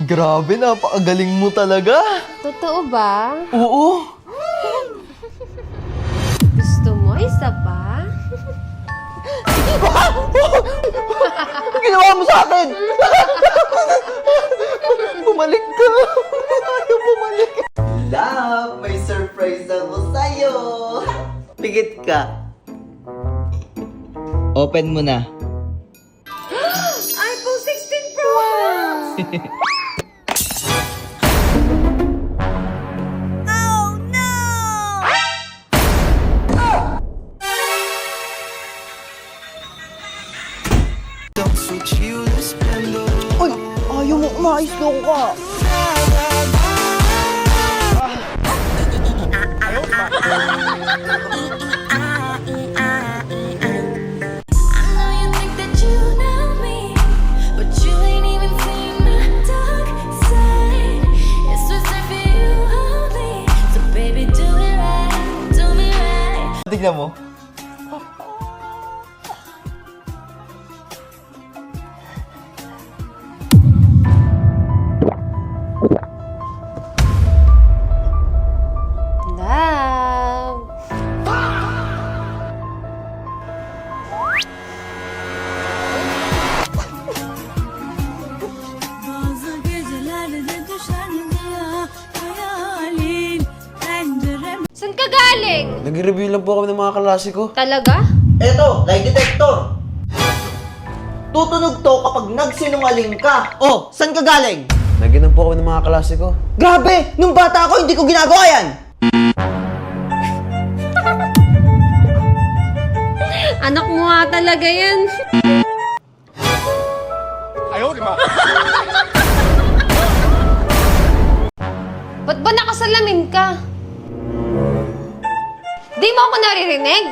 Grabe, napakagaling mo talaga. Totoo ba? Oo. Gusto mo isa pa? Ano ginawa mo sa akin? Bumalik ka. Ayaw bumalik. Love, may surprise ako sa'yo. Pigit ka. Open mo na. iPhone 16 Pro Max! Uy, ayaw mo umayos doon ka. Tignan mo. Love! Bazı gecelerde düşen diya hayalin pencerem. Saan ka galing? Nag-review lang po kami ng mga kaklase ko. Talaga? Eto, lie detector. Tutunog to kapag nagsinungaling ka. Oh, saan ka galing? Naginom po kami ng mga kaklase ko. Grabe! Nung bata ako, hindi ko ginagawa yan! Anak mo nga talaga yan. Ba't ba nakasalamin ka? Di mo ako naririnig?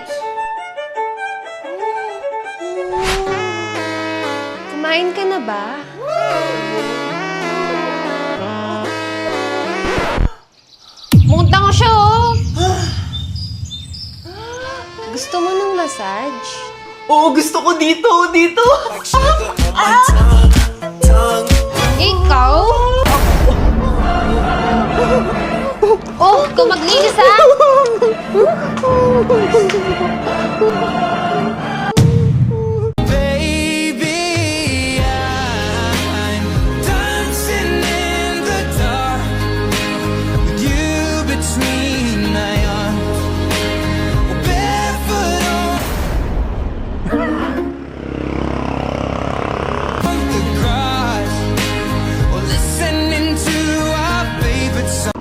Kumain ka na ba? Munta ko siya, oh! Gusto mo ng massage? Oo, gusto ko dito, dito! Ikaw? Oh, ikaw maglinis, ha? Baby, I'm dancing in the dark with you between my arms, barefoot on the grass, or listening to our favorite song.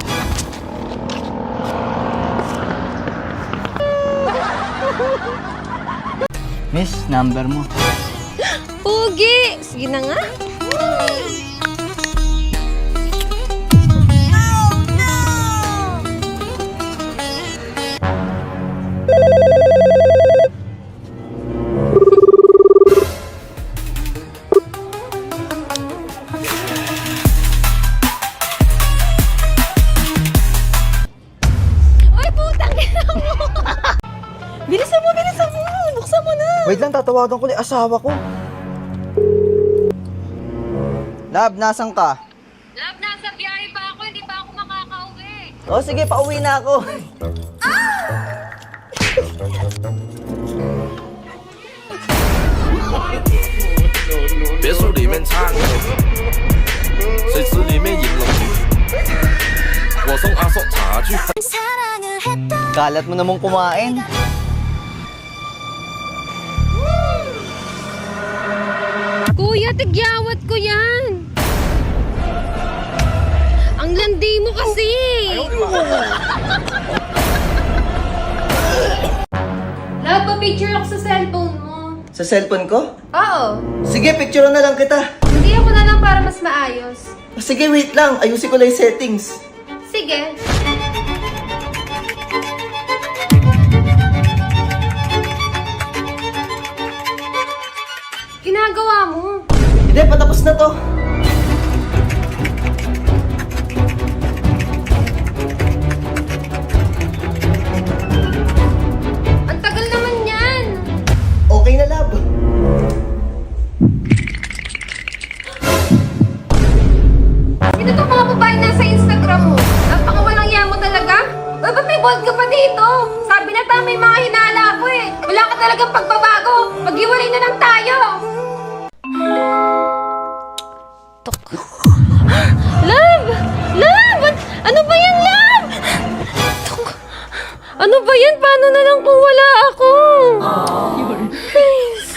Miss, number mo. Pugi! Sige na nga. Uy, putang ina mo! Bilisan mo, bilisan mo! Buksan mo na! Wait lang, tatawagan ko na yung asawa ko. Love, nasan ka? Love, nasa biyahe pa ako. Hindi pa ako makakauwi. Oh, sige, pauwi na ako. 别墅里面唱，水池里面饮龙。我送阿寿茶去。 사랑을 했던 Kalat mo namang kumain. Kuya, tigyawat ko yan. Ang landi mo kasi. Love, pa-picture ako sa cellphone mo. Sa cellphone ko? Oo. Sige, picture na lang kita. Hindi ako na lang para mas maayos. Sige, wait lang. Ayusin ko lang yung settings. Sige. Ginagawa mo. Hindi, patapos na to. Ang tagal naman yan. Okay na, love. kang pagbabago. Maghiwalay na lang tayo. Love! Love! Ano ba yan, Love? Ano ba yan? Paano na lang kung wala ako? Please.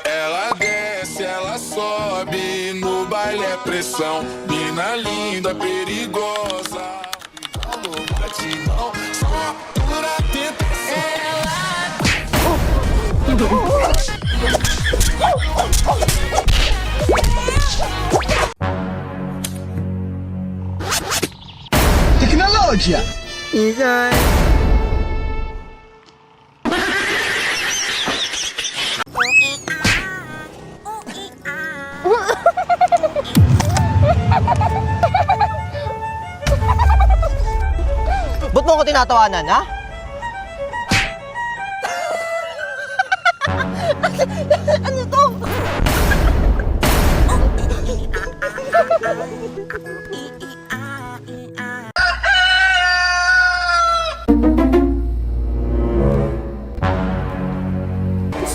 Ela desce, ela sobe, no baile é pressão. Mina linda, perigosa. Alô, batidão, só por atenção. Teknologia! Isan! Ba't mo ako tinatawanan, ha? Ano to?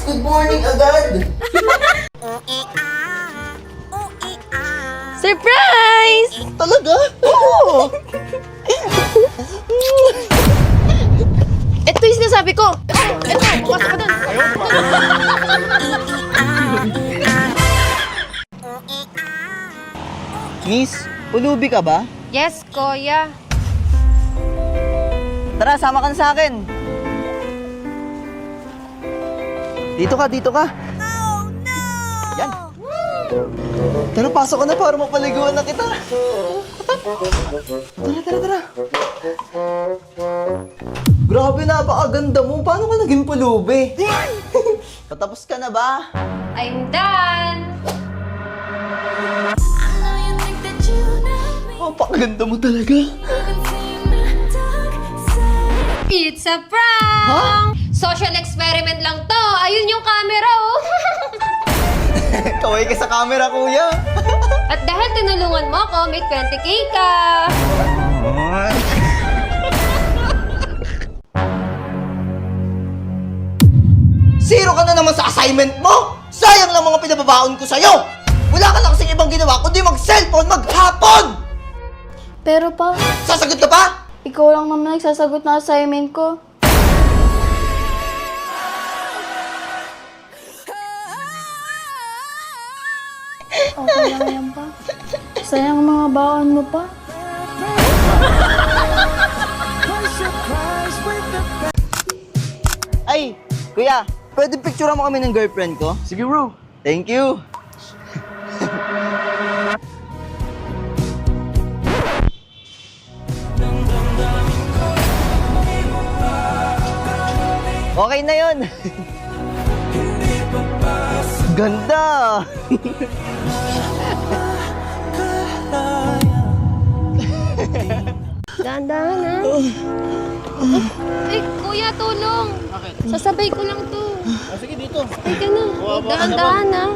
Good morning agad! Surprise! Talaga? Oo! Ito yung sinasabi ko. Ito, bukas ka dun. Miss, ulubi ka ba? Yes, Kuya. Tara, sama ka na sa akin. Dito ka, dito ka. Yan. Tara, pasok ka na para mapaliguan na kita. Tara. Grabe, napakaganda mo. Paano ka naging pulubi? Patapos ka na ba? I'm done. Napakaganda mo talaga. It's a prank! Social experiment lang to. Ayun yung camera, oh. Kaway ka sa camera, kuya. At dahil tinulungan mo ako, may 20K ka. Zero ka na naman sa assignment mo! Sayang lang mga pinababaon ko sa'yo! Wala ka na kasing ibang ginawa kundi mag-cellphone maghapon! Pero pa, Sasagot ka pa? ikaw lang naman nagsasagot na assignment ko. Okay lang yan pa. Sayang mga baon mo pa. Ay, kuya, pwede picturean mo kami ng girlfriend ko? Sige bro. Thank you! Okay na yun! Ganda! Dahan-dahan, ha? Ay, Kuya, tulong. Sasabay ko lang to. Sige dito. Ay, ka na. Dahan-dahan, ha?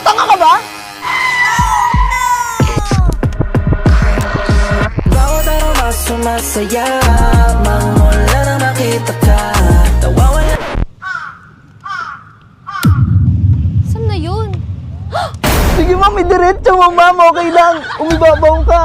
Tanga ka ba? Bawat araw mas sumasaya, mangmula na makita ka. Nawawala. Saan na yun? Sige ma'am, diretso mo ma'am, okay lang. Umibabaw ka.